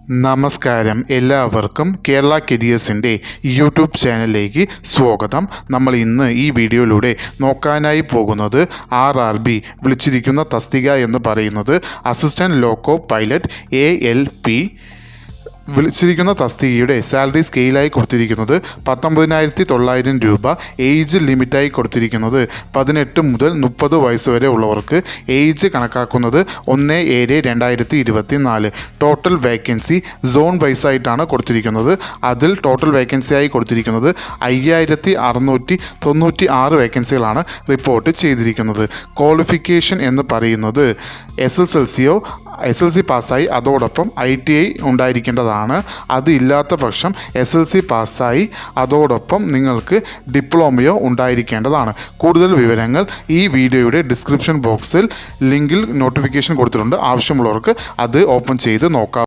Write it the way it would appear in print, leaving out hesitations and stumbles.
നമസ്കാരം, എല്ലാവർക്കും കേരള കരിയേഴ്സിൻ്റെ യൂട്യൂബ് ചാനലിലേക്ക് സ്വാഗതം. നമ്മൾ ഇന്ന് ഈ വീഡിയോയിലൂടെ നോക്കാനായി പോകുന്നത് RRB വിളിച്ചിരിക്കുന്ന തസ്തിക എന്ന് പറയുന്നത് അസിസ്റ്റൻറ്റ് ലോക്കോ പൈലറ്റ് ALP വിളിച്ചിരിക്കുന്ന തസ്തികയുടെ സാലറി സ്കെയിലായി കൊടുത്തിരിക്കുന്നത് 19,900 രൂപ. ഏജ് ലിമിറ്റായി കൊടുത്തിരിക്കുന്നത് 18 മുതൽ 30 വയസ്സ് വരെ ഉള്ളവർക്ക്. ഏജ് കണക്കാക്കുന്നത് 1/7/2024. ടോട്ടൽ വേക്കൻസി സോൺ വൈസായിട്ടാണ് കൊടുത്തിരിക്കുന്നത്. അതിൽ ടോട്ടൽ വേക്കൻസിയായി കൊടുത്തിരിക്കുന്നത് 5,696 വേക്കൻസികളാണ് റിപ്പോർട്ട് ചെയ്തിരിക്കുന്നത്. ക്വാളിഫിക്കേഷൻ എന്ന് പറയുന്നത് SSLC പാസ്സായി അതോടൊപ്പം ITI ഉണ്ടായിരിക്കേണ്ടതാണ്. അത് ഇല്ലാത്ത പക്ഷം SLC പാസ്സായി അതോടൊപ്പം നിങ്ങൾക്ക് ഡിപ്ലോമയോ ഉണ്ടായിരിക്കേണ്ടതാണ്. കൂടുതൽ വിവരങ്ങൾ ഈ വീഡിയോയുടെ ഡിസ്ക്രിപ്ഷൻ ബോക്സിൽ ലിങ്കിൽ നോട്ടിഫിക്കേഷൻ കൊടുത്തിട്ടുണ്ട്. ആവശ്യമുള്ളവർക്ക് അത് ഓപ്പൺ ചെയ്ത് നോക്കാം.